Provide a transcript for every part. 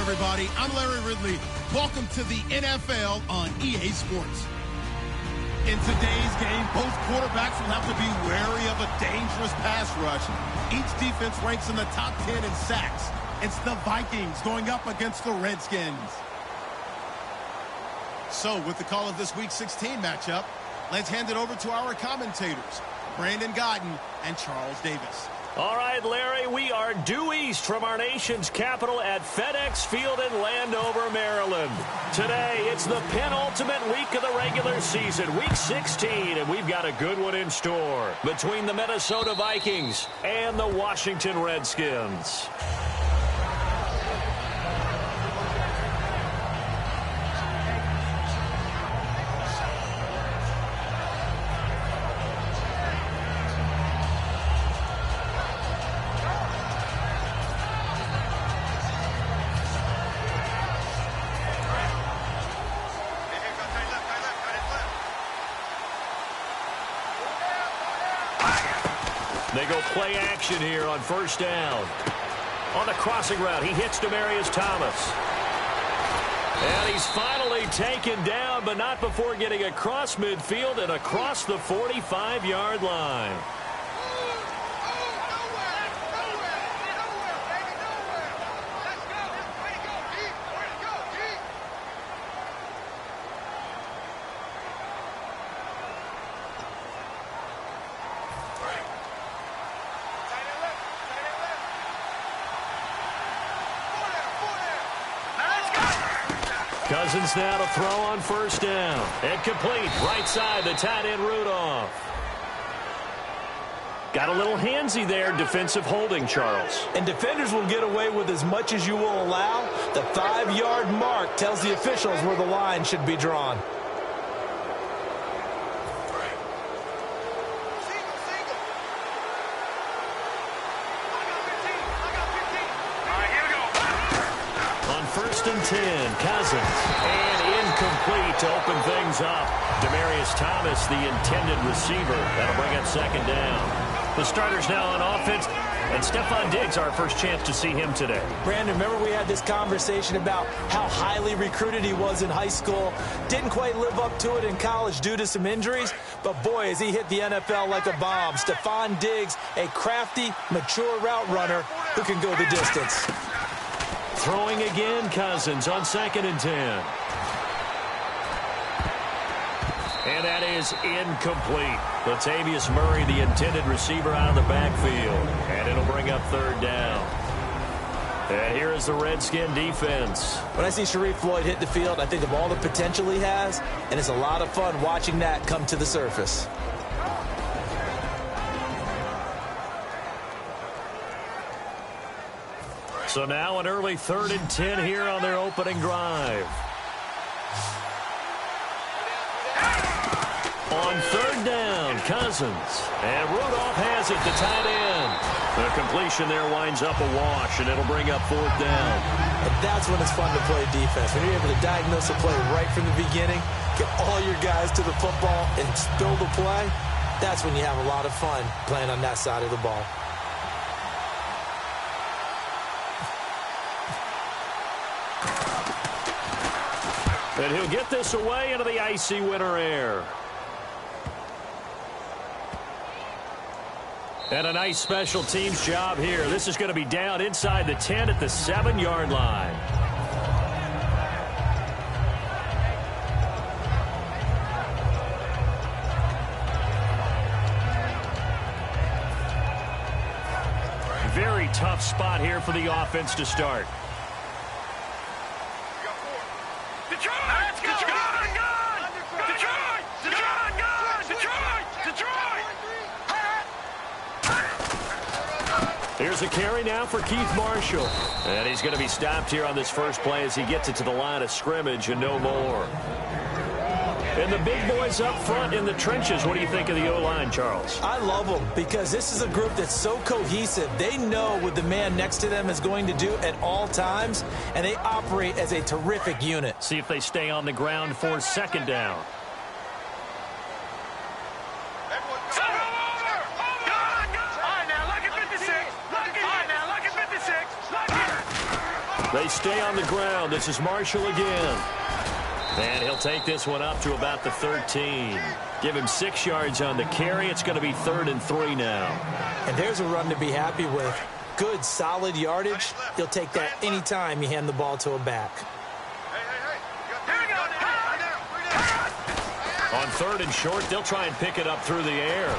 everybody. I'm Larry Ridley. Welcome to the NFL on EA Sports. In today's game, both quarterbacks will have to be wary of a dangerous pass rush. Each defense ranks in the top 10 in sacks. It's the Vikings going up against the Redskins. So, with the call of this Week 16 matchup, let's hand it over to our commentators, Brandon Godden and Charles Davis. All right, Larry, we are due east from our nation's capital at FedEx Field in Landover, Maryland. Today, it's the penultimate week of the regular season, Week 16, and we've got a good one in store between the Minnesota Vikings and the Washington Redskins. They go play action here on first down. On the crossing route, he hits Demaryius Thomas. And he's finally taken down, but not before getting across midfield and across the 45-yard line. Cousins now to throw on first down. And complete. Right side, the tight end Rudolph. Got a little handsy there. Defensive holding, Charles. And defenders will get away with as much as you will allow. The 5-yard mark tells the officials where the line should be drawn. First and 10, Cousins, and incomplete to open things up. Demaryius Thomas, the intended receiver. That'll bring up second down. The starters now on offense, and Stephon Diggs, our first chance to see him today. Brandon, remember we had this conversation about how highly recruited he was in high school. Didn't quite live up to it in college due to some injuries, but boy, has he hit the NFL like a bomb. Stephon Diggs, a crafty, mature route runner who can go the distance. Throwing again, Cousins on second and 10. And that is incomplete. Latavius Murray, the intended receiver, out of the backfield. And it'll bring up third down. And here is the Redskin defense. When I see Sharif Floyd hit the field, I think of all the potential he has, and it's a lot of fun watching that come to the surface. So now an early 3rd and 10 here on their opening drive. On third down, Cousins. And Rudolph has it, the tight end. The completion there winds up a wash, and it'll bring up fourth down. And that's when it's fun to play defense. When you're able to diagnose a play right from the beginning, get all your guys to the football, and spill the play, that's when you have a lot of fun playing on that side of the ball. And he'll get this away into the icy winter air. And a nice special teams job here. This is going to be down inside the 10 at the 7-yard line. Very tough spot here for the offense to start. Here's a carry now for Keith Marshall. And he's going to be stopped here on this first play as he gets it to the line of scrimmage and no more. And the big boys up front in the trenches. What do you think of the O-line, Charles? I love them because this is a group that's so cohesive. They know what the man next to them is going to do at all times, and they operate as a terrific unit. See if they stay on the ground for second down. They stay on the ground. This is Marshall again. And he'll take this one up to about the 13. Give him 6 yards on the carry. It's going to be 3rd and 3 now. And there's a run to be happy with. Good, solid yardage. He'll take that anytime you hand the ball to a back. On 3rd and short, they'll try and pick it up through the air.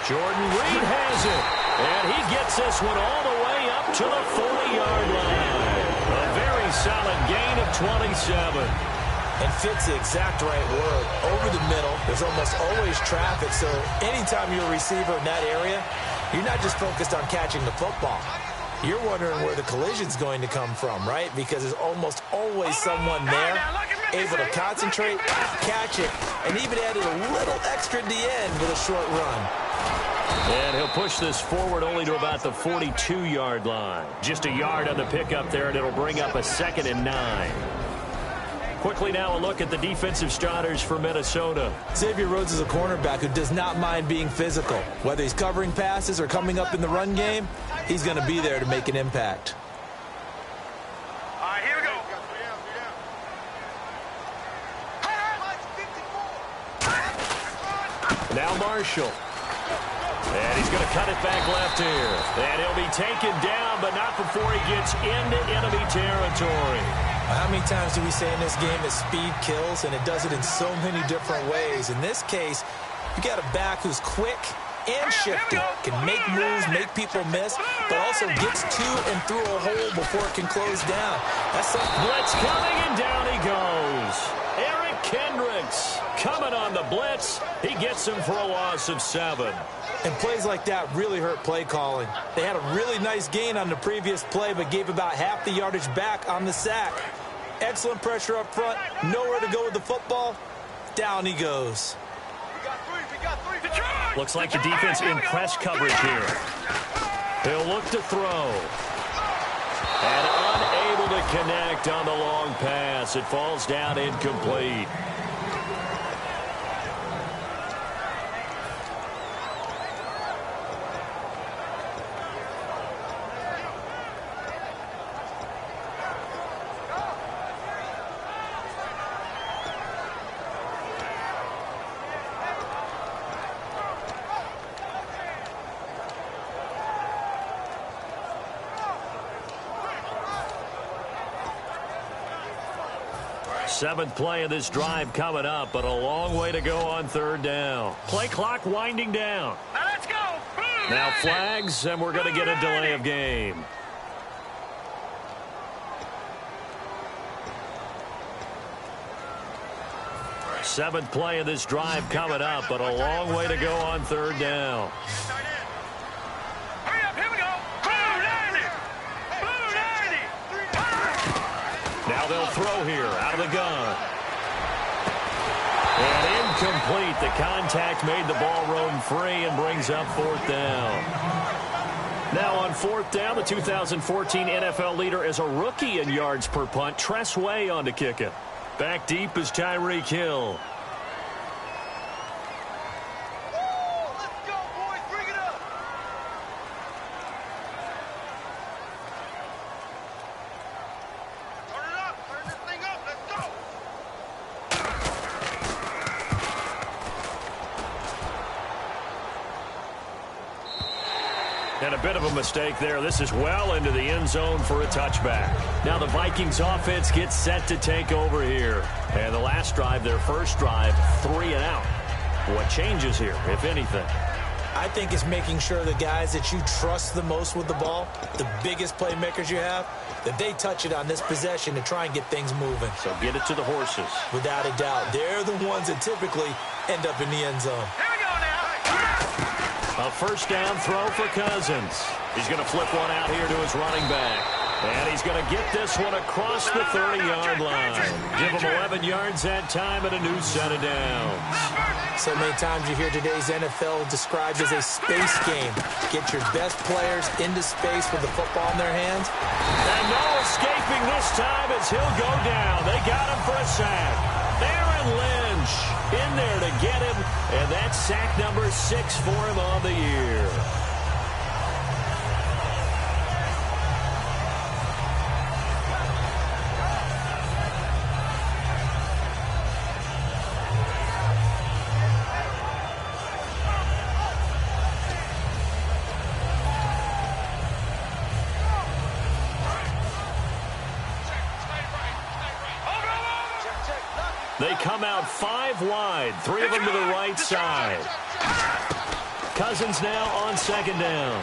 Jordan Reed has it. And he gets this one all the way up to the 40-yard line. A very solid gain of 27. And fits the exact right word. Over the middle, there's almost always traffic. So anytime you're a receiver in that area, you're not just focused on catching the football. You're wondering where the collision's going to come from, right? Because there's almost always someone there able to concentrate, catch it, and even added a little extra at the end with a short run. And he'll push this forward only to about the 42-yard line. Just a yard on the pickup there, and it'll bring up a 2nd and 9. Quickly now a look at the defensive starters for Minnesota. Xavier Rhodes is a cornerback who does not mind being physical. Whether he's covering passes or coming up in the run game, he's going to be there to make an impact. All right, here we go. Now Marshall. And he's going to cut it back left here. And he'll be taken down, but not before he gets into enemy territory. How many times do we say in this game that speed kills, and it does it in so many different ways? In this case, you got a back who's quick and shifty, can make moves, make people miss, but also gets to and through a hole before it can close down. That's something. Blitz coming, and down he goes. Eric Kendricks coming on the blitz. He gets him for a loss of 7. And plays like that really hurt play calling. They had a really nice gain on the previous play, but gave about half the yardage back on the sack. Excellent pressure up front. Nowhere to go with the football. Down he goes. Looks like the defense in press coverage here. He'll look to throw. And unable to connect on the long pass. It falls down incomplete. Seventh play of this drive coming up, but a long way to go on 3rd down. Play clock winding down. Now let's go. Now flags, and we're going to get a delay of game. Seventh play of this drive coming up, but a long way to go on 3rd down. Hurry up, here we go. Now they'll throw here out of the gun. And incomplete. The contact made the ball roam free and brings up 4th down. Now on 4th down, the 2014 NFL leader is a rookie in yards per punt. Tress Way on to kick it. Back deep is Tyreek Hill. And a bit of a mistake there. This is well into the end zone for a touchback. Now the Vikings offense gets set to take over here. And the last drive, their first drive, 3 and out. What changes here, if anything? I think it's making sure the guys that you trust the most with the ball, the biggest playmakers you have, that they touch it on this possession to try and get things moving. So get it to the horses. Without a doubt. They're the ones that typically end up in the end zone. Here we go now. A first down throw for Cousins. He's going to flip one out here to his running back. And he's going to get this one across the 30-yard line. Give him 11 yards that time and a new set of downs. So many times you hear today's NFL described as a space game. Get your best players into space with the football in their hands. And no escaping this time as he'll go down. They got him for a sack. Aaron Lynch in there to get him. And that's sack number 6 for him on the year. They come out 5 wide, 3 of them to the right side. Cousins now on second down.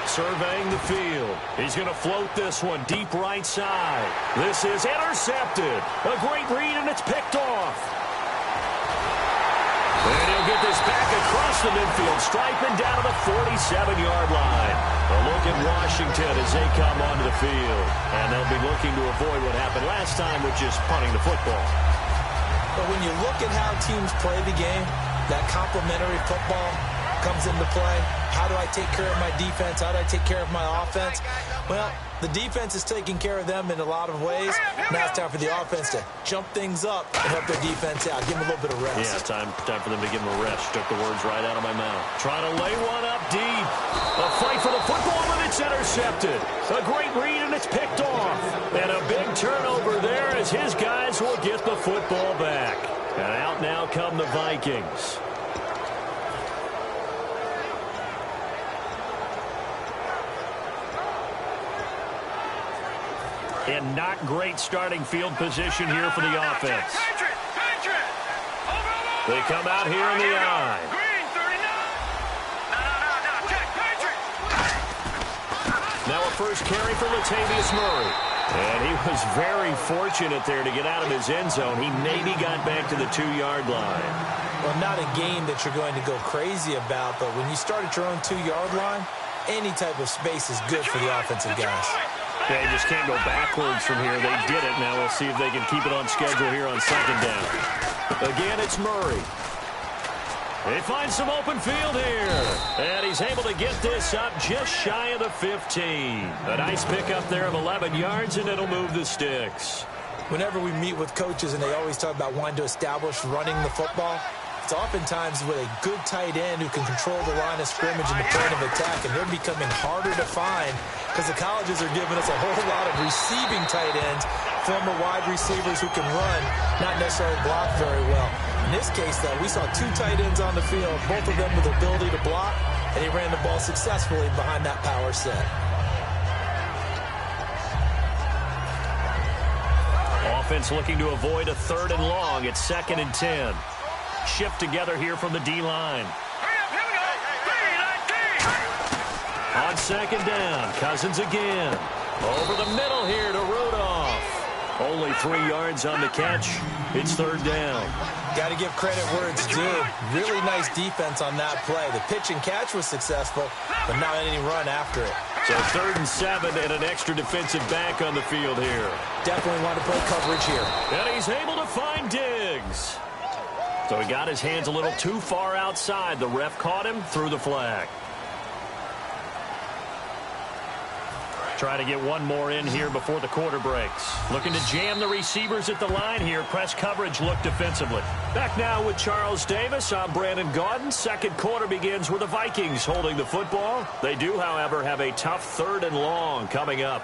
Surveying the field. He's going to float this one deep right side. This is intercepted. A great read, and it's picked off. And he'll get this back across the midfield, striping down to the 47-yard line. A look at Washington as they come onto the field. And they'll be looking to avoid what happened last time, which is punting the football. But when you look at how teams play the game, that complementary football comes into play. How do I take care of my defense? How do I take care of my offense? Well, the defense is taking care of them in a lot of ways. Now it's time for the offense to jump things up and help their defense out. Give them a little bit of rest. Yeah, time for them to give them a rest. Took the words right out of my mouth. Trying to lay one up deep. A fight for the football, and it's intercepted. A great read, and it's picked off. And a big turnover there as his guys will get the football back. And out now come the Vikings. And not great starting field position here for the offense. They come out here in the eye. Now a first carry for Latavius Murray. And he was very fortunate there to get out of his end zone. He maybe got back to the 2-yard line. Well, not a game that you're going to go crazy about, but when you start at your own 2-yard line, any type of space is good for the offensive guys. They just can't go backwards from here. They did it. Now we'll see if they can keep it on schedule here on second down. Again, it's Murray. They find some open field here. And he's able to get this up just shy of the 15. A nice pickup there of 11 yards, and it'll move the sticks. Whenever we meet with coaches and they always talk about wanting to establish running the football, it's oftentimes with a good tight end who can control the line of scrimmage and the point of attack, and they're becoming harder to find because the colleges are giving us a whole lot of receiving tight ends, former wide receivers who can run, not necessarily block very well. In this case, though, we saw 2 tight ends on the field, both of them with the ability to block, and he ran the ball successfully behind that power set. Offense looking to avoid a 3rd and long. It's 2nd and 10. Shift together here from the D-line. On second down, Cousins again. Over the middle here to Rudolph. Only 3 yards on the catch. It's 3rd down. Got to give credit where it's due. Really nice defense on that play. The pitch and catch was successful, but not any run after it. So 3rd and 7 and an extra defensive back on the field here. Definitely want to play coverage here. And he's able to find Diggs. So he got his hands a little too far outside. The ref caught him, threw the flag. Trying to get one more in here before the quarter breaks. Looking to jam the receivers at the line here. Press coverage look defensively. Back now with Charles Davis. I'm Brandon Gaudin. Second quarter begins with the Vikings holding the football. They do, however, have a tough 3rd and long coming up.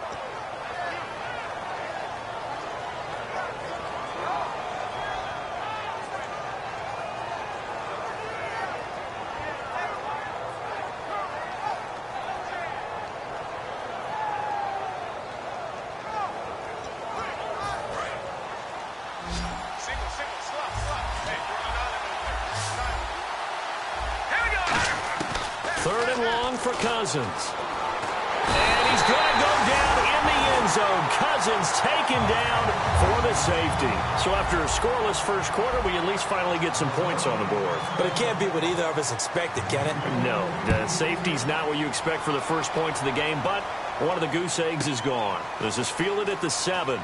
For Cousins. And he's going to go down in the end zone. Cousins taken down for the safety. So after a scoreless first quarter, we at least finally get some points on the board. But it can't be what either of us expected, can it? No, the safety's not what you expect for the first points of the game, but one of the goose eggs is gone. This is fielded at the 7.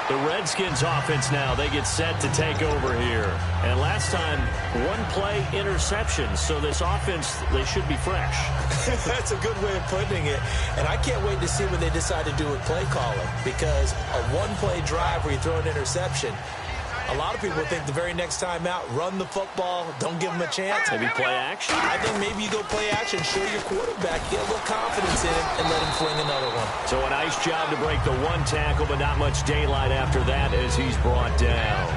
The Redskins offense now, they get set to take over here. And last time, 1-play interception. So this offense, they should be fresh. That's a good way of putting it. And I can't wait to see what they decide to do with play calling. Because a 1-play drive where you throw an interception, a lot of people think the very next time out, run the football, don't give them a chance. Maybe play action? I think maybe you go play action, show your quarterback, get a little confidence in him, and let him fling another one. So a nice job to break the 1 tackle, but not much daylight after that as he's brought down.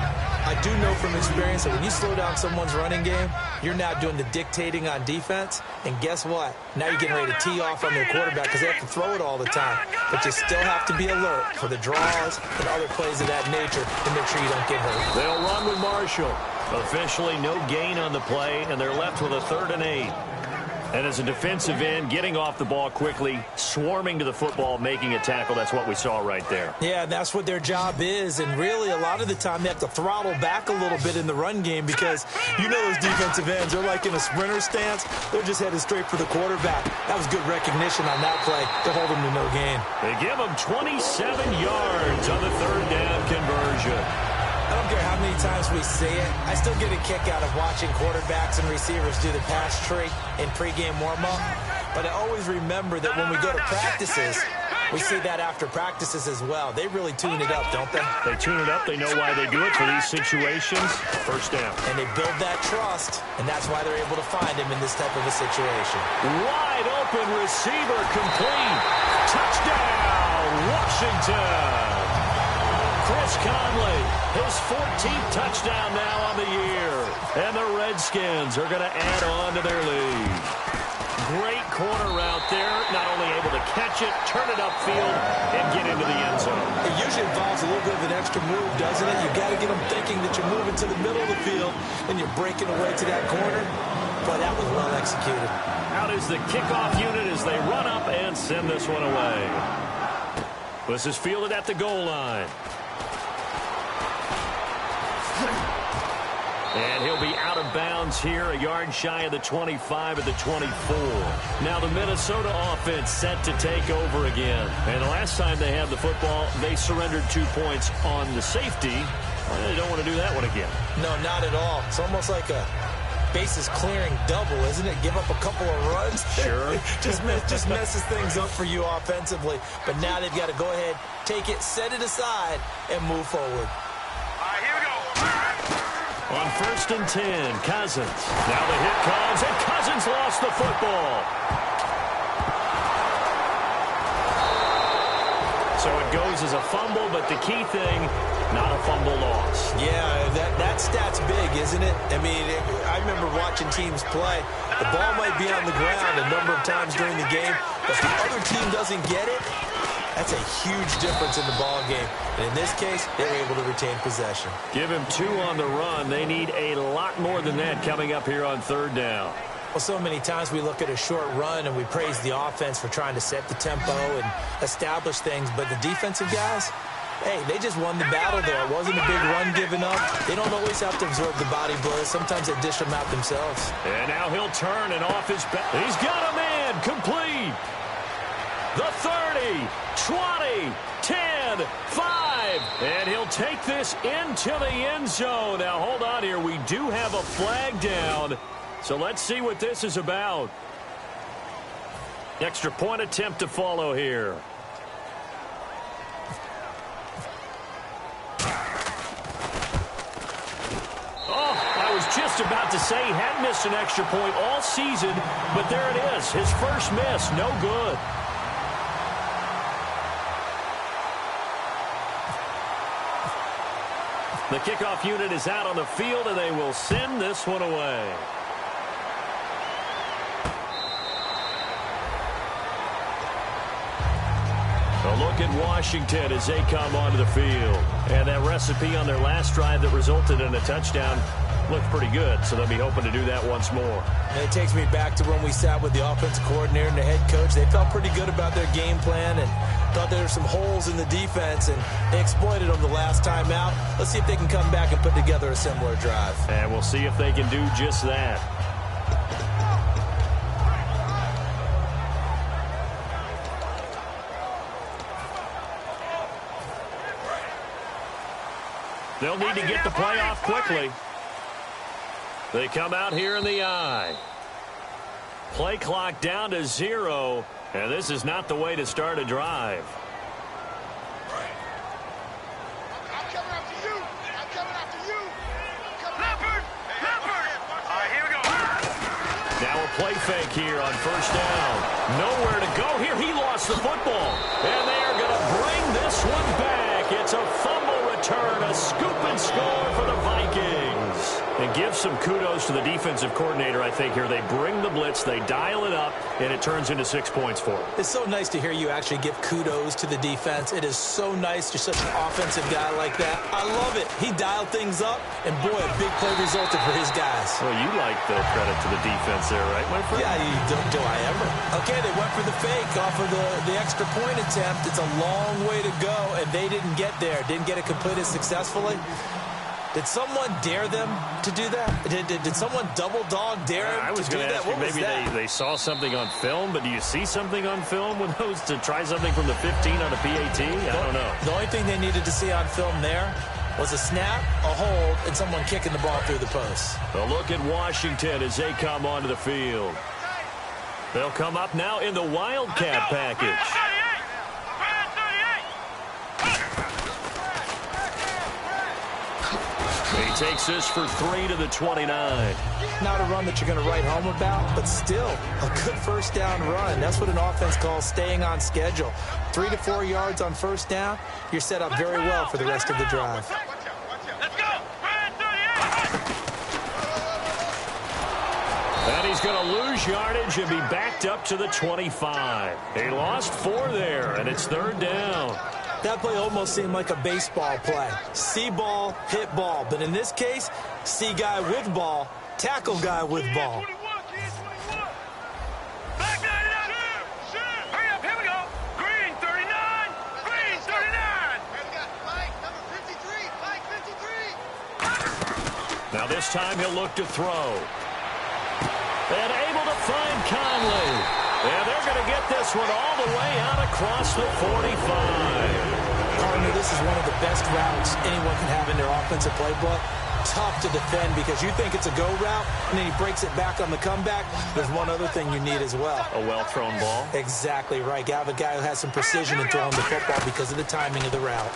I do know from experience that when you slow down someone's running game, you're now doing the dictating on defense. And guess what? Now you're getting ready to tee off on their quarterback because they have to throw it all the time. But you still have to be alert for the draws and other plays of that nature to make sure you don't get hurt. They'll run with Marshall. Officially no gain on the play, and they're left with a 3rd and 8. And as a defensive end, getting off the ball quickly, swarming to the football, making a tackle, that's what we saw right there. Yeah, that's what their job is. And really, a lot of the time, they have to throttle back a little bit in the run game because you know those defensive ends, they're like in a sprinter stance. They're just headed straight for the quarterback. That was good recognition on that play to hold them to no gain. They give them 27 yards on the 3rd down conversion. I don't care how many times we see it. I still get a kick out of watching quarterbacks and receivers do the pass tree in pregame warm-up. But I always remember that when we go to practices, we see that after practices as well. They really tune it up, don't they? They tune it up. They know why they do it for these situations. 1st down. And they build that trust, and that's why they're able to find him in this type of a situation. Wide open receiver complete. Touchdown, Washington. Chris Conley, his 14th touchdown now on the year. And the Redskins are going to add on to their lead. Great corner route there. Not only able to catch it, turn it upfield, and get into the end zone. It usually involves a little bit of an extra move, doesn't it? You've got to get them thinking that you're moving to the middle of the field and you're breaking away to that corner. But that was well executed. Out is the kickoff unit as they run up and send this one away. This is fielded at the goal line. And he'll be out of bounds here, a yard shy of the 25 at the 24. Now the Minnesota offense set to take over again. And the last time they had the football, they surrendered 2 points on the safety. Well, they don't want to do that one again. No, not at all. It's almost like a bases clearing double, isn't it? Give up a couple of runs. Sure. just messes things up for you offensively. But now they've got to go ahead, take it, set it aside, and move forward. Here we go. On 1st and 10, Cousins. Now the hit comes, and Cousins lost the football. So it goes as a fumble, but the key thing, not a fumble loss. Yeah, that stat's big, isn't it? I mean, I remember watching teams play. The ball might be on the ground a number of times during the game, but if the other team doesn't get it, that's a huge difference in the ball game. And in this case, they were able to retain possession. Give him 2 on the run. They need a lot more than that coming up here on 3rd down. Well, so many times we look at a short run and we praise the offense for trying to set the tempo and establish things. But the defensive guys, hey, they just won the battle there. It wasn't a big run given up. They don't always have to absorb the body blows. Sometimes they dish them out themselves. And now he'll turn and off his back. He's got a man complete. The 30, 20, 10, 5. And he'll take this into the end zone. Now, hold on here. We do have a flag down. So let's see what this is about. Extra point attempt to follow here. Oh, I was just about to say he hadn't missed an extra point all season, but there it is. His first miss, no good. The kickoff unit is out on the field, and they will send this one away. A look at Washington as they come onto the field. And that recipe on their last drive that resulted in a touchdown looked pretty good, so they'll be hoping to do that once more. And it takes me back to when we sat with the offensive coordinator and the head coach. They felt pretty good about their game plan and thought there were some holes in the defense, and they exploited them the last time out. Let's see if they can come back and put together a similar drive. And we'll see if they can do just that. They'll need to get the play off quickly. They come out here in the eye. Play clock down to 0, and this is not the way to start a drive. I'm coming after you. I'm coming after you. Leopard! Here we go. Now a play fake here on 1st down. Nowhere to go here. He lost the football. And they are going to bring this one back. It's a fumble return. A scoop and score for the Vikings. And give some kudos to the defensive coordinator, I think, here. They bring the blitz, they dial it up, and it turns into 6 points for them. It's so nice to hear you actually give kudos to the defense. It is so nice. You're such an offensive guy like that. I love it. He dialed things up, and boy, a big play resulted for his guys. Well, you like the credit to the defense there, right, my friend? Yeah, do I ever? Okay, they went for the fake off of the extra point attempt. It's a long way to go, and they didn't get there. Didn't get it completed successfully. Did someone dare them to do that? Did someone double dog dare them to do that? I was going to ask you, maybe they saw something on film, but do you see something on film with those to try something from the 15 on a PAT? I don't know. The only thing they needed to see on film there was a snap, a hold, and someone kicking the ball through the post. A look at Washington as they come onto the field. They'll come up now in the Wildcat package. He takes this for 3 to the 29. Not a run that you're going to write home about, but still a good first down run. That's what an offense calls staying on schedule. 3 to 4 yards on first down, you're set up very well for the rest of the drive. And he's going to lose yardage and be backed up to the 25. He lost 4 there, and it's 3rd down. That play almost seemed like a baseball play. See ball, hit ball. But in this case, see guy with ball, tackle guy with ball. Hurry up, here we go. Green 39. Green 39. Mike, number 53. Mike 53. Now this time he'll look to throw. And able to find Conley. And they're going to get this one all the way out across the 45. Partner, this is one of the best routes anyone can have in their offensive playbook. Tough to defend because you think it's a go route, and then he breaks it back on the comeback. There's one other thing you need as well. A well-thrown ball. Exactly right. You have a guy who has some precision in throwing the football because of the timing of the route.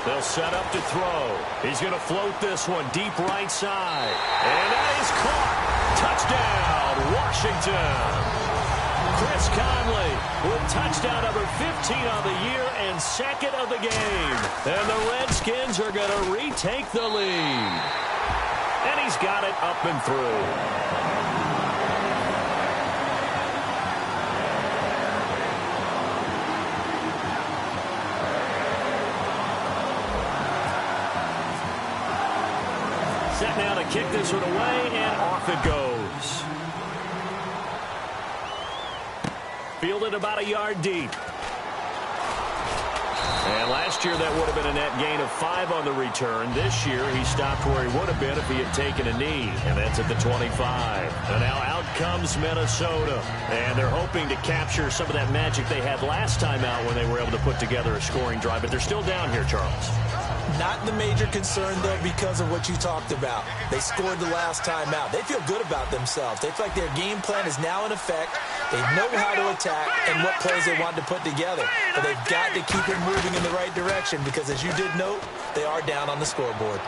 They'll set up to throw. He's going to float this one deep right side. And that is caught. Touchdown, Washington. Chris Conley with touchdown number 15 on the year and 2nd of the game. And the Redskins are going to retake the lead. And he's got it up and through. Set now to kick this one away, and off it goes. Fielded about a yard deep. And last year that would have been a net gain of 5 on the return. This year he stopped where he would have been if he had taken a knee. And that's at the 25. And now out comes Minnesota. And they're hoping to capture some of that magic they had last time out when they were able to put together a scoring drive. But they're still down here, Charles. Not the major concern, though, because of what you talked about. They scored the last time out. They feel good about themselves. They feel like their game plan is now in effect. They know how to attack and what plays they want to put together. But they've got to keep it moving in the right direction because, as you did note, they are down on the scoreboard.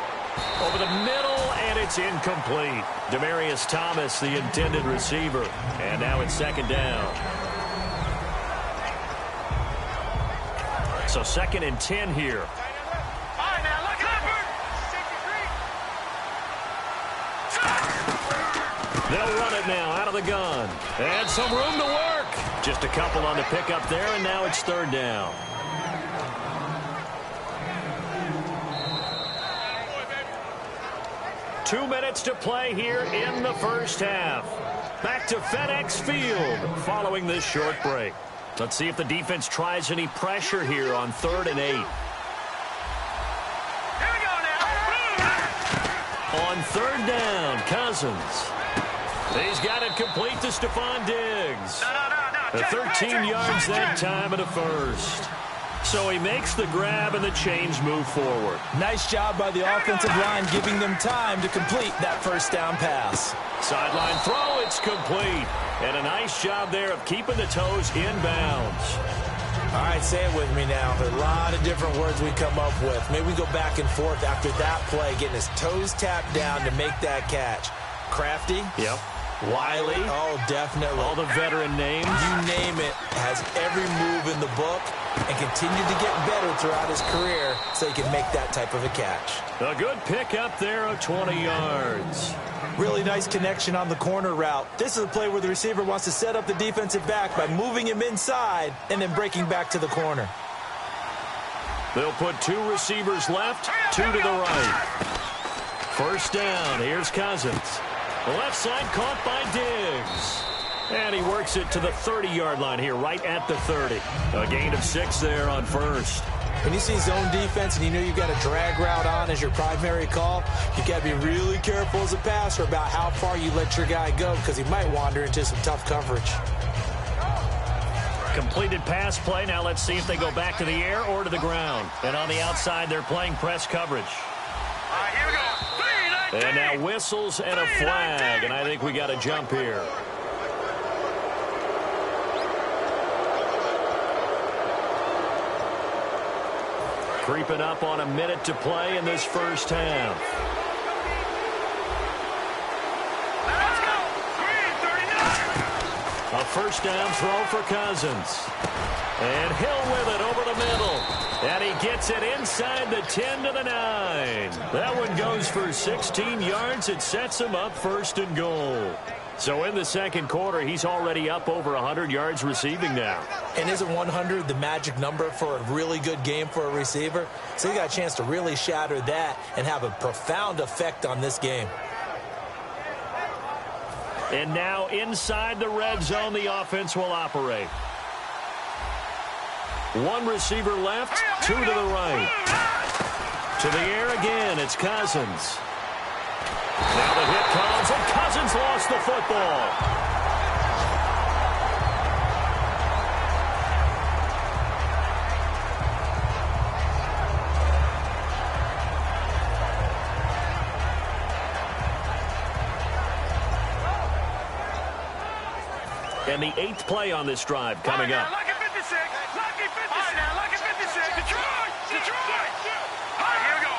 Over the middle, and it's incomplete. Demaryius Thomas, the intended receiver. And now it's 2nd down. So 2nd and 10 here. They'll run it now out of the gun. And some room to work. Just a couple on the pickup there, and now it's 3rd down. Two minutes to play here in the first half. Back to FedEx Field following this short break. Let's see if the defense tries any pressure here on 3rd and 8. On 3rd down, Cousins. He's got it complete to Stephon Diggs. 13 yards that time and a first. So he makes the grab and the chains move forward. Nice job by the offensive line giving them time to complete that first down pass. Sideline throw, it's complete. And a nice job there of keeping the toes inbounds. All right, say it with me now. A lot of different words we come up with. Maybe we go back and forth after that play, getting his toes tapped down to make that catch. Crafty? Yep. Wiley. Oh, definitely. All the veteran names. You name it. Has every move in the book and continued to get better throughout his career so he can make that type of a catch. A good pick up there of 20 yards. Really nice connection on the corner route. This is a play where the receiver wants to set up the defensive back by moving him inside and then breaking back to the corner. They'll put 2 receivers left, 2 to the right. First down. Here's Cousins. The left side caught by Diggs. And he works it to the 30-yard line here, right at the 30. A gain of 6 there on first. When you see zone defense and you know you've got a drag route on as your primary call, you've got to be really careful as a passer about how far you let your guy go because he might wander into some tough coverage. Completed pass play. Now let's see if they go back to the air or to the ground. And on the outside, they're playing press coverage. Here we go. And now whistles and a flag, and I think we got a jump here. Creeping up on a minute to play in this first half. A first down throw for Cousins. And Hill with it over the middle. And he gets it inside the 10 to the 9. That one goes for 16 yards. It sets him up first and goal. So in the second quarter, he's already up over 100 yards receiving now. And isn't 100 the magic number for a really good game for a receiver? So he got a chance to really shatter that and have a profound effect on this game. And now inside the red zone, the offense will operate. 1 receiver left, 2 to the right. To the air again, it's Cousins. Now the hit comes, and Cousins lost the football. And the 8th play on this drive coming up. Lucky 56. Lucky 56. All right, now, lucky 56. Detroit. Detroit. All right, here we go.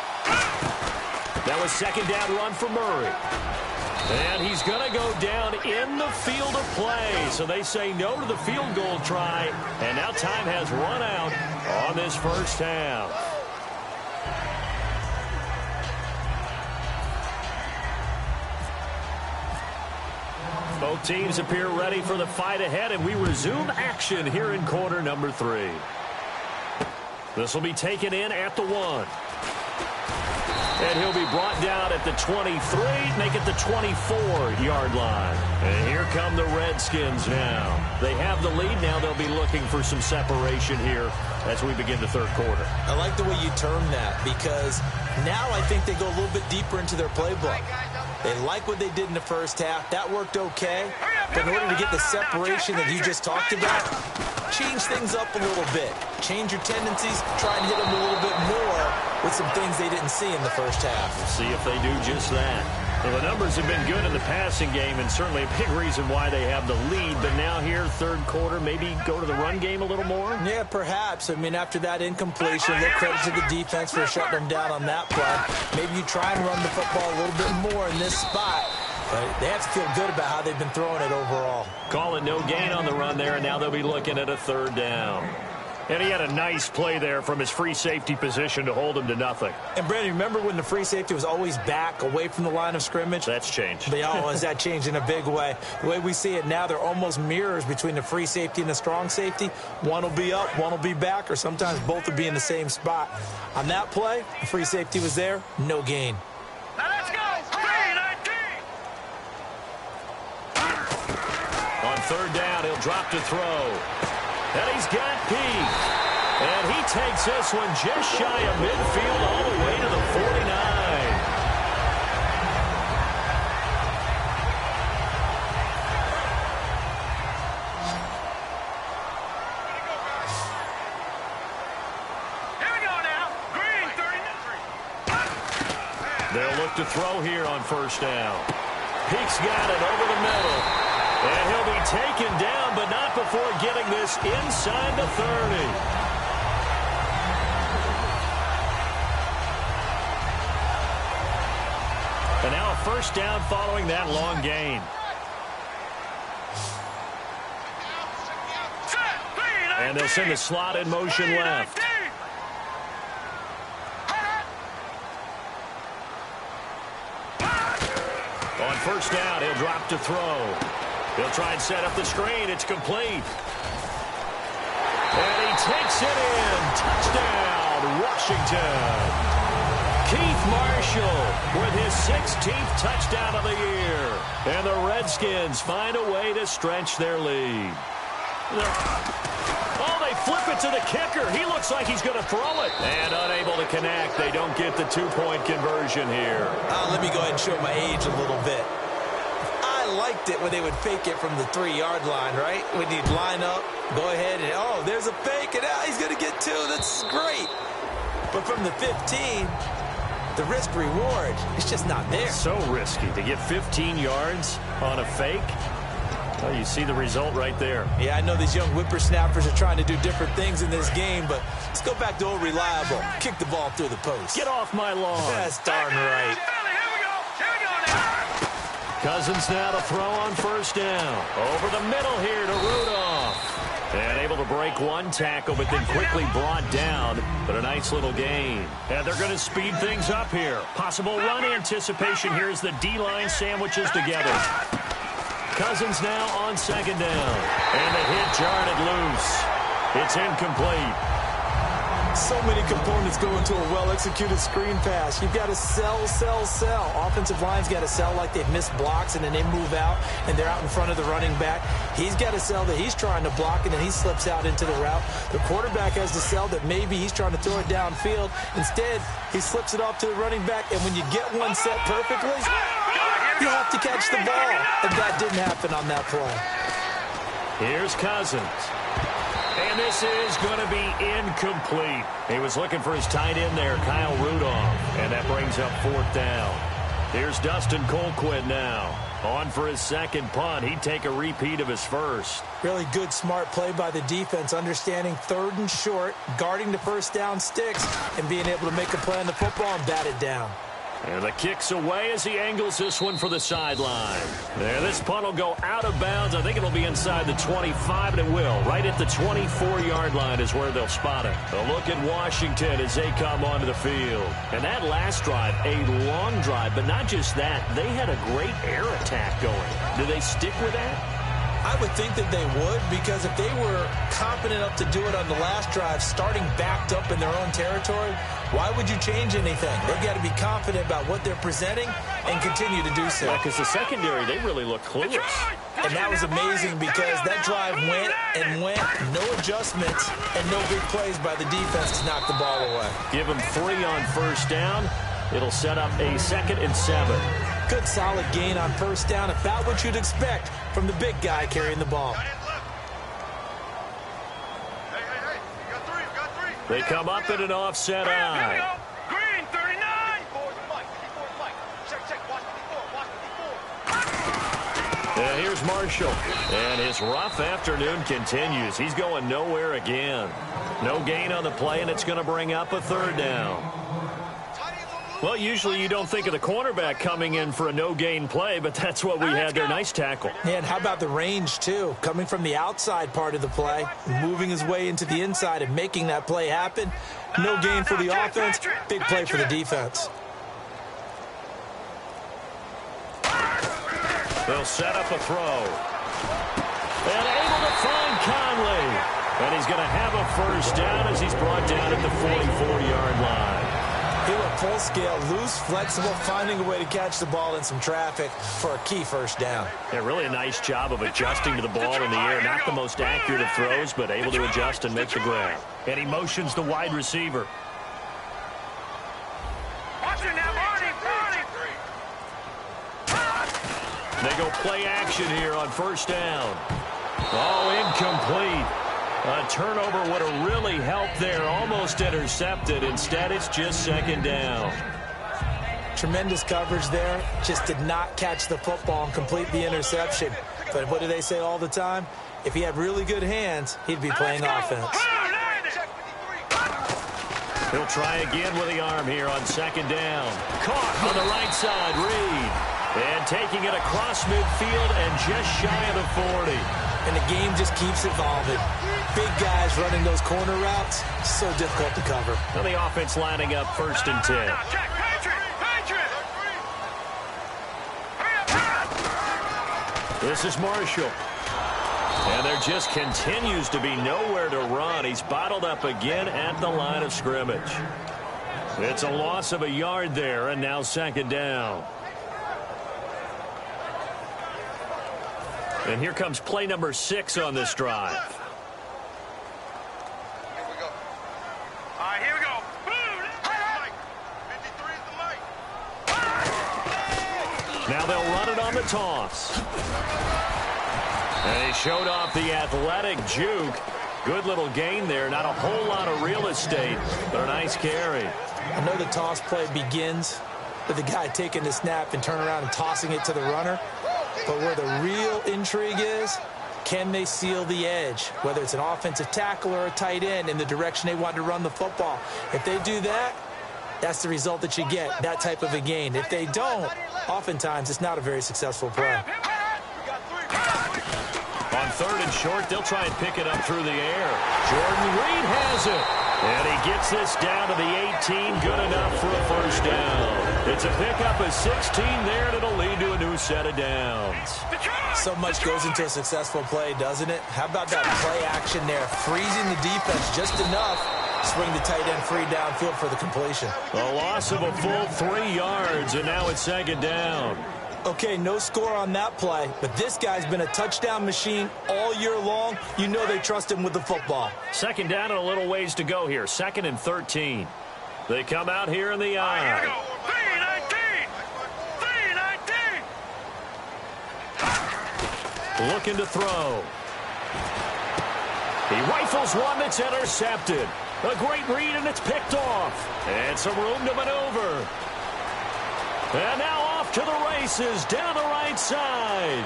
That was second down run for Murray. And he's going to go down in the field of play. So they say no to the field goal try. And now time has run out on this first half. Both teams appear ready for the fight ahead, and we resume action here in quarter number 3. This will be taken in at the 1. And he'll be brought down at the 23, make it the 24-yard line. And here come the Redskins now. They have the lead. Now they'll be looking for some separation here as we begin the third quarter. I like the way you term that because now I think they go a little bit deeper into their playbook. They like what they did in the first half. That worked okay. But in order to get the separation that you just talked about, change things up a little bit. Change your tendencies. Try and hit them a little bit more with some things they didn't see in the first half. We'll see if they do just that. Well, the numbers have been good in the passing game, and certainly a big reason why they have the lead. But now here, third quarter, maybe go to the run game a little more? Yeah, perhaps. I mean, after that incompletion, give credit to the defense for shutting them down on that play. Maybe you try and run the football a little bit more in this spot. But they have to feel good about how they've been throwing it overall. Call it no gain on the run there, and now they'll be looking at a third down. And he had a nice play there from his free safety position to hold him to nothing. And, Brandon, remember when the free safety was always back away from the line of scrimmage? That's changed. But, has that changed in a big way? The way we see it now, they're almost mirrors between the free safety and the strong safety. One will be up, one will be back, or sometimes both will be in the same spot. On that play, the free safety was there, no gain. Now let's go. 3-19. On third down, he'll drop to throw. And he's got Peake. And he takes this one just shy of midfield all the way to the 49. Here we go now. Green 33. They'll look to throw here on first down. Peake's got it over the middle. And he'll be taken down, but not before getting this inside the 30. And now a first down following that long gain. And they'll send the slot in motion left. On first down, he'll drop to throw. He'll try and set up the screen. It's complete. And he takes it in. Touchdown, Washington. Keith Marshall with his 16th touchdown of the year. And the Redskins find a way to stretch their lead. Oh, they flip it to the kicker. He looks like he's going to throw it. And unable to connect. They don't get the two-point conversion here. Let me go ahead and show my age a little bit. I liked it when they would fake it from the 3-yard line, right? When you'd line up, go ahead, and oh, there's a fake, and he's going to get 2. That's great. But from the 15, the risk-reward, it's just not there. So risky to get 15 yards on a fake. Well, you see the result right there. Yeah, I know these young whippersnappers are trying to do different things in this game, but let's go back to old reliable. Kick the ball through the post. Get off my lawn. That's darn right. Cousins now to throw on first down. Over the middle here to Rudolph. And able to break one tackle, but then quickly brought down. But a nice little gain. And they're going to speed things up here. Possible run anticipation here as the D-line sandwiches together. Cousins now on second down. And the hit jarred it loose. It's incomplete. So many components go into a well-executed screen pass. You've got to sell. Offensive line's got to sell like they've missed blocks, and then they move out, and they're out in front of the running back. He's got to sell that he's trying to block, and then he slips out into the route. The quarterback has to sell that maybe he's trying to throw it downfield. Instead, he slips it off to the running back, and when you get one set perfectly, you have to catch the ball. And that didn't happen on that play. Here's Cousins. And this is going to be incomplete. He was looking for his tight end there, Kyle Rudolph. And that brings up fourth down. Here's Dustin Colquitt now. On for his second punt. He'd take a repeat of his first. Really good, smart play by the defense, understanding third and short, guarding the first down sticks, and being able to make a play on the football and bat it down. And the kick's away as he angles this one for the sideline. There, this punt will go out of bounds. I think it'll be inside the 25, and it will. Right at the 24-yard line is where they'll spot it. A look at Washington as they come onto the field. And that last drive, a long drive, but not just that. They had a great air attack going. Do they stick with that? I would think that they would, because if they were confident enough to do it on the last drive, starting backed up in their own territory, why would you change anything? They've got to be confident about what they're presenting and continue to do so. Yeah, because the secondary, they really look clueless. And that was amazing because that drive went and went, no adjustments, and no big plays by the defense to knock the ball away. Give them 3 on first down. It'll set up a 2nd and 7. Good, solid gain on first down, about what you'd expect from the big guy carrying the ball. They come up in an offset eye. Green, 39. And here's Marshall. And his rough afternoon continues. He's going nowhere again. No gain on the play, and it's going to bring up a 3rd down. Well, usually you don't think of the cornerback coming in for a no-gain play, but that's what we had there. Nice tackle. Yeah, and how about the range, too? Coming from the outside part of the play, moving his way into the inside and making that play happen. No gain for the offense, big play for the defense. They'll set up a throw. And able to find Conley. And he's going to have a first down as he's brought down at the 44-yard line. He went full scale, loose, flexible, finding a way to catch the ball in some traffic for a key first down. Yeah, really a nice job of adjusting to the ball in the air. Not the most accurate of throws, but able to adjust and make the grab. And he motions the wide receiver. They go play action here on first down. Oh, incomplete. A turnover would have really helped there. Almost intercepted. Instead, it's just 2nd down. Tremendous coverage there. Just did not catch the football and complete the interception. But what do they say all the time? If he had really good hands, he'd be playing offense. He'll try again with the arm here on 2nd down. Caught on the right side, Reed. And taking it across midfield and just shy of the 40. and the game just keeps evolving. Big guys running those corner routes, so difficult to cover. And the offense lining up 1st and 10. This is Marshall. And there just continues to be nowhere to run. He's bottled up again at the line of scrimmage. It's a loss of a yard there, and now 2nd down. And here comes play number 6 on this drive. Here we go. All right, here we go. Mike. 53 is the mic. Now they'll run it on the toss. And he showed off the athletic juke. Good little gain there. Not a whole lot of real estate, but a nice carry. I know the toss play begins with the guy taking the snap and turning around and tossing it to the runner. But where the real intrigue is, can they seal the edge? Whether it's an offensive tackle or a tight end in the direction they want to run the football. If they do that, that's the result that you get, that type of a gain. If they don't, oftentimes it's not a very successful play. On 3rd and short, they'll try and pick it up through the air. Jordan Reed has it. And he gets this down to the 18. Good enough for a 1st down. It's a pickup of 16 there, and it'll lead to a new set of downs. So much goes into a successful play, doesn't it? How about that play action there? Freezing the defense just enough. Swing the tight end free downfield for the completion. A loss of a full 3 yards, and now it's 2nd down. Okay, no score on that play, but this guy's been a touchdown machine all year long. You know they trust him with the football. 2nd down and a little ways to go here. 2nd and 13. They come out here in the eye. Here we go. 3-19. Looking to throw. He rifles one that's intercepted. A great read, and it's picked off. And some room to maneuver. And now off to the races down the right side.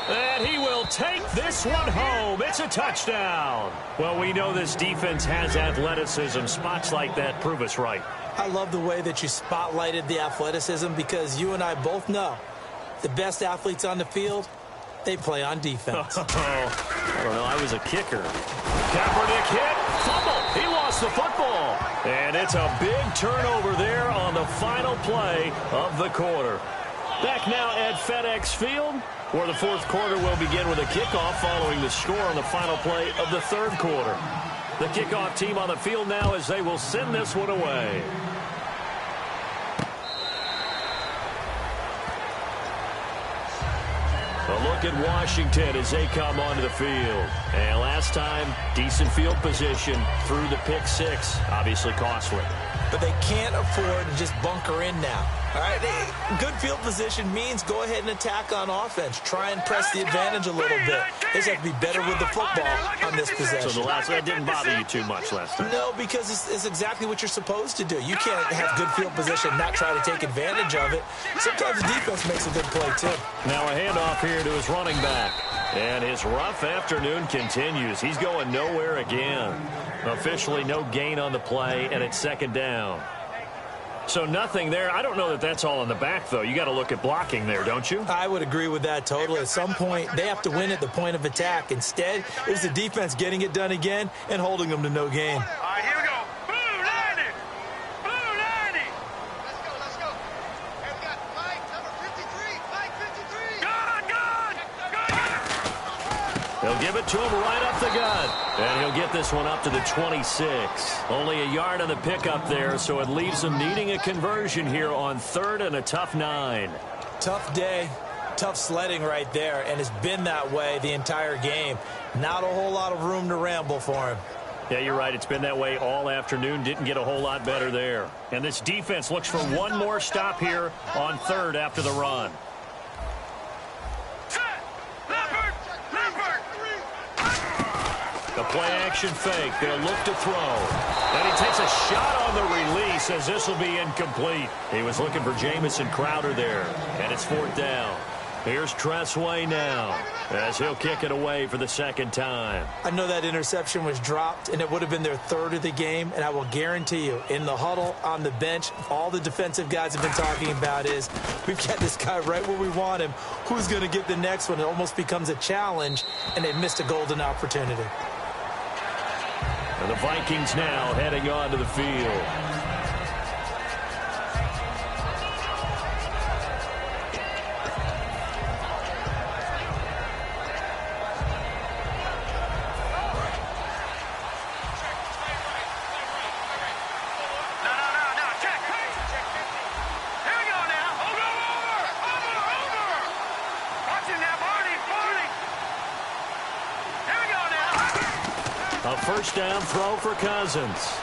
And he will take this one home. It's a touchdown. Well, we know this defense has athleticism. Spots like that prove us right. I love the way that you spotlighted the athleticism because you and I both know the best athletes on the field, they play on defense. I don't know. I was a kicker. Kaepernick hit. Fumble. He lost the football. And it's a big turnover there on the final play of the quarter. Back now at FedEx Field, where the 4th quarter will begin with a kickoff following the score on the final play of the 3rd quarter. The kickoff team on the field now as they will send this one away. A look at Washington as they come onto the field. And last time, decent field position through the pick 6. Obviously costly. But they can't afford to just bunker in now. All right, good field position means go ahead and attack on offense. Try and press the advantage a little bit. They just have to be better with the football on this possession. So that didn't bother you too much last time? No, because it's exactly what you're supposed to do. You can't have good field position and not try to take advantage of it. Sometimes the defense makes a good play, too. Now a handoff here to his running back. And his rough afternoon continues. He's going nowhere again. Officially no gain on the play, and it's 2nd down. So nothing there. I don't know that that's all in the back, though. You got to look at blocking there, don't you? I would agree with that totally. At some point, they have to win at the point of attack. Instead, it's the defense getting it done again and holding them to no gain. All right, here we go. Blue 90. Blue 90. Let's go. Hey, we got Mike, number 53. Mike 53. Gone. They'll give it to him right up the gut. And he'll get this one up to the 26. Only a yard on the pickup there, so it leaves them needing a conversion here on 3rd and a tough 9. Tough day, tough sledding right there, and it's been that way the entire game. Not a whole lot of room to ramble for him. Yeah, you're right. It's been that way all afternoon. Didn't get a whole lot better there. And this defense looks for one more stop here on 3rd after the run. The play-action fake. They'll look to throw. And he takes a shot on the release as this will be incomplete. He was looking for Jamison Crowder there. And it's 4th down. Here's Tressway now as he'll kick it away for the second time. I know that interception was dropped, and it would have been their third of the game, and I will guarantee you, in the huddle, on the bench, all the defensive guys have been talking about is, we've got this guy right where we want him. Who's going to get the next one? It almost becomes a challenge, and they've missed a golden opportunity. And the Vikings now heading onto the field. A first down throw for Cousins.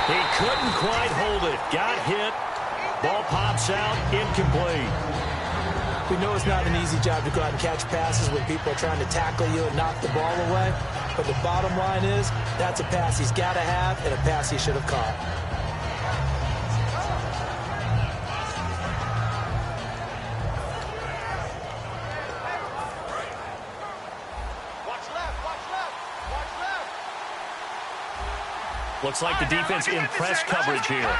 He couldn't quite hold it. Got hit. Ball pops out. Incomplete. We know it's not an easy job to go out and catch passes when people are trying to tackle you and knock the ball away. But the bottom line is, that's a pass he's got to have and a pass he should have caught. Looks like the defense in press coverage here.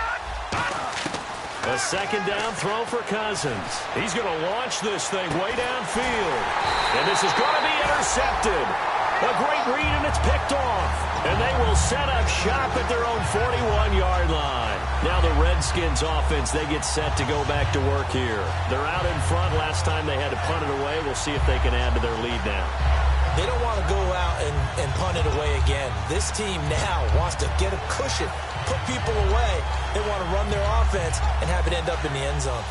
A second down throw for Cousins. He's going to launch this thing way downfield. And this is going to be intercepted. A great read, and it's picked off. And they will set up shop at their own 41-yard line. Now the Redskins offense, they get set to go back to work here. They're out in front. Last time they had to punt it away. We'll see if they can add to their lead now. They don't want to go out and punt it away again. This team now wants to get a cushion, put people away. They want to run their offense and have it end up in the end zone.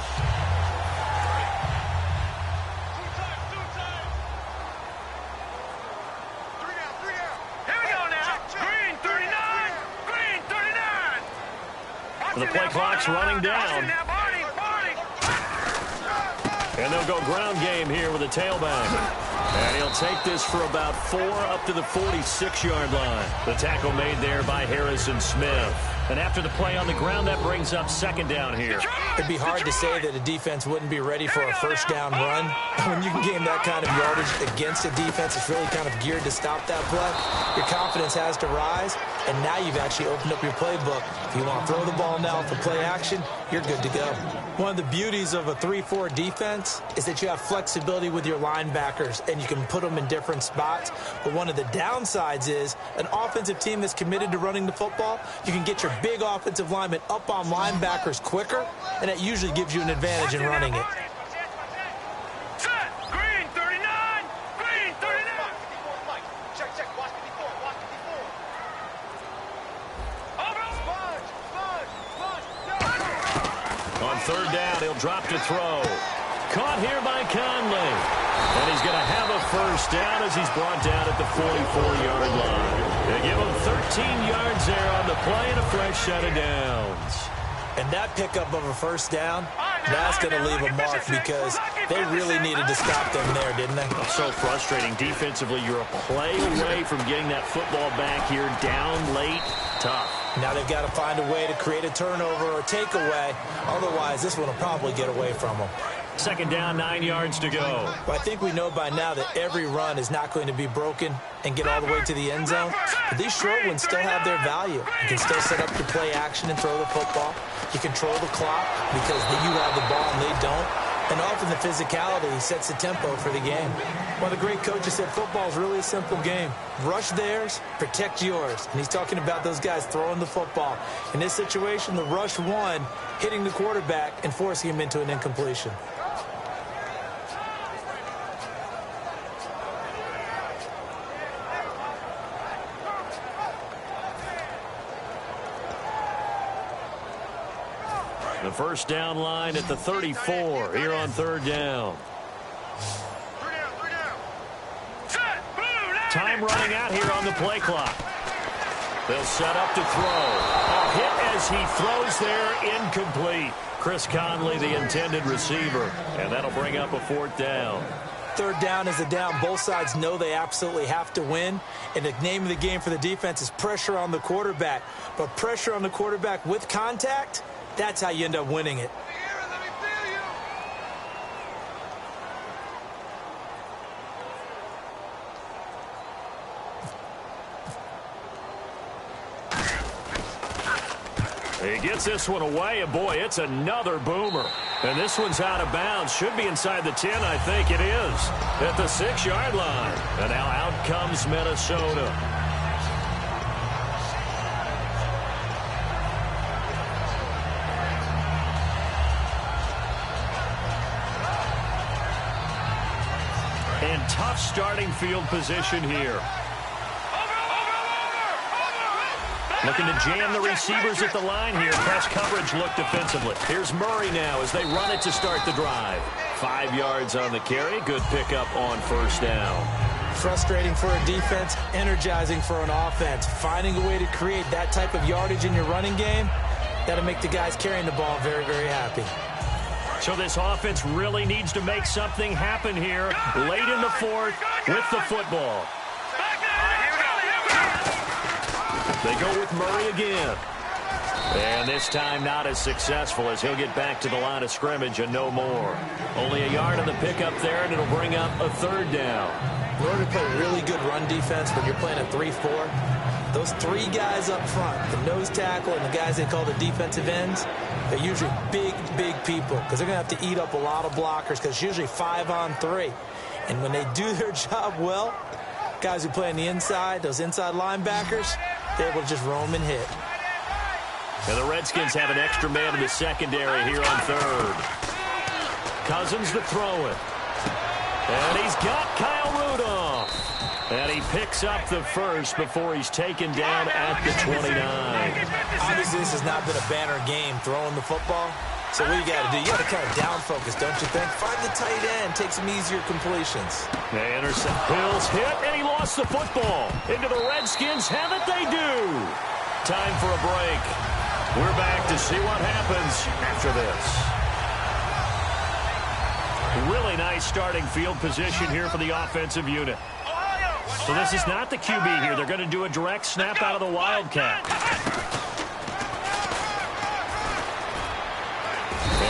Here we go now. Green 39. Green 39. The play clock's running down. And they'll go ground game here with a tailback. And he'll take this for about 4 up to the 46-yard line. The tackle made there by Harrison Smith. And after the play on the ground, that brings up second down here. It'd be hard to say that a defense wouldn't be ready for a first down run. When you can gain that kind of yardage against a defense, it's really kind of geared to stop that play. Your confidence has to rise, and now you've actually opened up your playbook. If you want to throw the ball now for play action, you're good to go. One of the beauties of a 3-4 defense is that you have flexibility with your linebackers, and you can put them in different spots. But one of the downsides is an offensive team that's committed to running the football, you can get your big offensive linemen up on linebackers quicker, and that usually gives you an advantage in running it. Green 39. Green 39. Check. Watch 54. Watch 54. On third down, he'll drop to throw. Caught here by Conley. And he's going to have a first down as he's brought down at the 44-yard line. They give him 13 yards there on the play and a fresh set of downs. And that pickup of a first down, that's going to leave a mark because they really needed to stop them there, didn't they? So frustrating. Defensively, you're a play away from getting that football back here down late. Tough. Now they've got to find a way to create a turnover or takeaway. Otherwise, this one will probably get away from them. Second down, 9 yards to go. Well, I think we know by now that every run is not going to be broken and get all the way to the end zone. But these short ones still have their value. You can still set up your play action and throw the football. You control the clock because you have the ball and they don't. And often the physicality sets the tempo for the game. One of the great coaches said football is really a simple game. Rush theirs, protect yours. And he's talking about those guys throwing the football. In this situation, the rush won, hitting the quarterback and forcing him into an incompletion. The first down line at the 34 here on third down. Time running out here on the play clock. They'll set up to throw. A hit as he throws there, incomplete. Chris Conley, the intended receiver, and that'll bring up a fourth down. Third down is a down. Both sides know they absolutely have to win. And the name of the game for the defense is pressure on the quarterback. But pressure on the quarterback with contact, that's how you end up winning it. He gets this one away, and boy, it's another boomer. And this one's out of bounds. Should be inside the 10, I think it is. At the 6-yard line. And now out comes Minnesota. And tough starting field position here. Looking to jam the receivers at the line here. Press coverage look defensively. Here's Murray now as they run it to start the drive. 5 yards on the carry. Good pickup on first down. Frustrating for a defense, energizing for an offense. Finding a way to create that type of yardage in your running game, that'll make the guys carrying the ball very, very happy. So this offense really needs to make something happen here late in the fourth with the football. They go with Murray again. And this time not as successful as he'll get back to the line of scrimmage and no more. Only a yard on the pickup there, and it'll bring up a third down. In order to play really good run defense when you're playing a 3-4, those 3 guys up front, the nose tackle and the guys they call the defensive ends, they're usually big, big people because they're going to have to eat up a lot of blockers because it's usually 5-on-3. And when they do their job well, guys who play on the inside, those inside linebackers, they're able to just roam and hit. And the Redskins have an extra man in the secondary here on third. Cousins to throw it. And he's got Kyle Rudolph. And he picks up the first before he's taken down at the 29. Obviously, this has not been a banner game throwing the football. So what you got to do, you got to kind of down focus, don't you think? Find the tight end, take some easier completions. They intercept. Bills hit, and he lost the football. Into the Redskins have it, they do. Time for a break. We're back to see what happens after this. Really nice starting field position here for the offensive unit. So this is not the QB here. They're going to do a direct snap out of the Wildcat.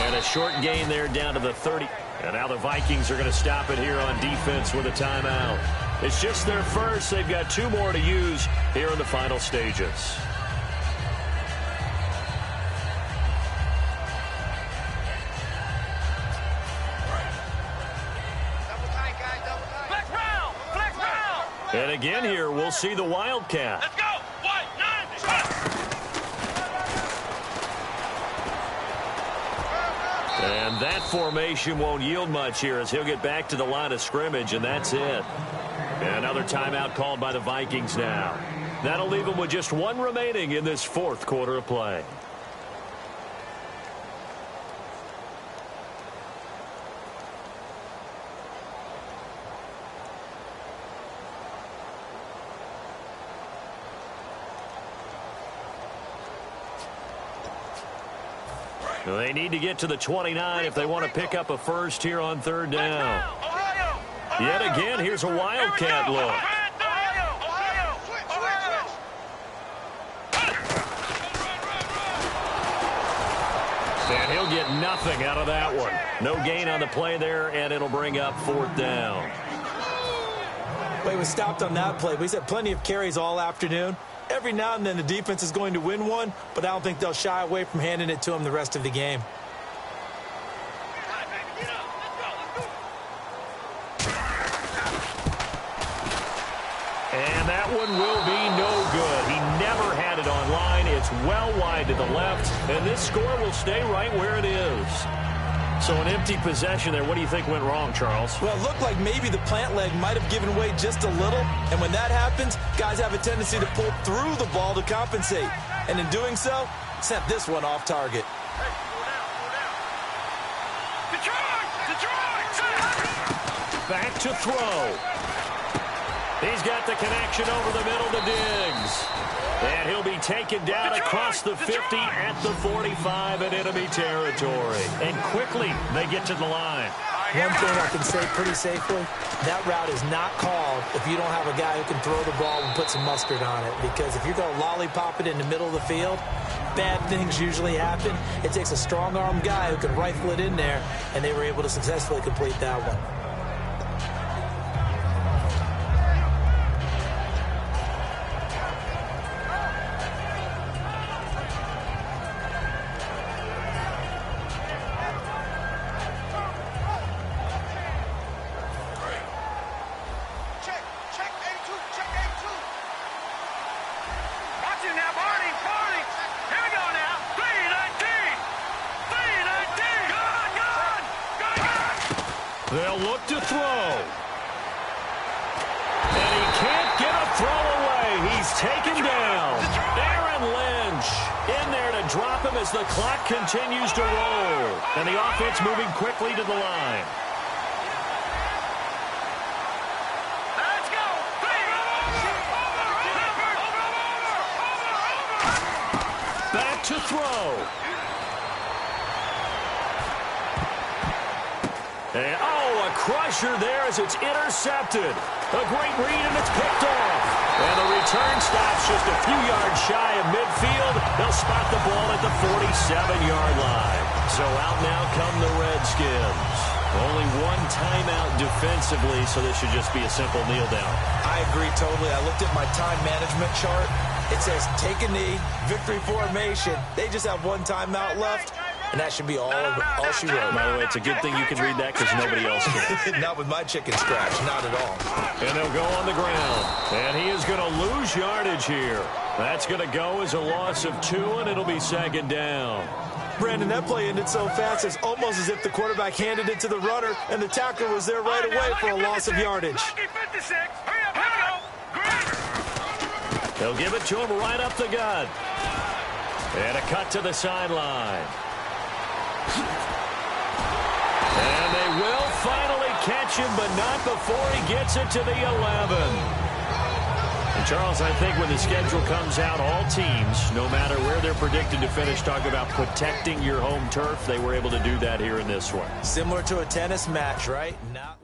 And a short gain there down to the 30. And now the Vikings are going to stop it here on defense with a timeout. It's just their first. They've got 2 more to use here in the final stages. And again here, we'll see the Wildcat. Let's go! 1, 9, And that formation won't yield much here as he'll get back to the line of scrimmage, and that's it. And another timeout called by the Vikings now. That'll leave them with just 1 remaining in this 4th quarter of play. They need to get to the 29 if they want to pick up a first here on third down. Yet again, here's a Wildcat look. And he'll get nothing out of that one. No gain on the play there, and it'll bring up 4th down. Well, he was stopped on that play, but he's had plenty of carries all afternoon. Every now and then the defense is going to win one, but I don't think they'll shy away from handing it to him the rest of the game. And that one will be no good. He never had it on line. It's well wide to the left, and this score will stay right where it is. So an empty possession there. What do you think went wrong, Charles? Well, it looked like maybe the plant leg might have given way just a little. And when that happens, guys have a tendency to pull through the ball to compensate. And in doing so, sent this one off target. Back to throw. He's got the connection over the middle to Diggs. And he'll be taken down across the 50 at the 45 in enemy territory. And quickly, they get to the line. One thing I can say pretty safely, that route is not called if you don't have a guy who can throw the ball and put some mustard on it. Because if you're going to lollipop it in the middle of the field, bad things usually happen. It takes a strong-arm guy who can rifle it in there, and they were able to successfully complete that one. They'll look to throw. And he can't get a throw away. He's taken down. Aaron Lynch in there to drop him as the clock continues to roll. And the offense moving quickly to the line. Let's go. Back to throw. And, a crusher there as it's intercepted. A great read, and it's picked off. And the return stops just a few yards shy of midfield. They'll spot the ball at the 47-yard line. So out now come the Redskins. Only one timeout defensively, so this should just be a simple kneel down. I agree totally. I looked at my time management chart. It says take a knee, victory formation. They just have one timeout left. And that should be all she wrote. By the way, it's a good thing you can read that because nobody else can. Not with my chicken scratch. Not at all. And they'll go on the ground. And he is going to lose yardage here. That's going to go as a loss of 2, and it'll be second down. Brandon, that play ended so fast, it's almost as if the quarterback handed it to the runner, and the tackler was there right away for a loss of yardage. They'll give it to him right up the gut. And a cut to the sideline. And they will finally catch him, but not before he gets it to the 11. And Charles, I think when the schedule comes out, all teams, no matter where they're predicted to finish, talk about protecting your home turf. They were able to do that here in this one. Similar to a tennis match, right? Not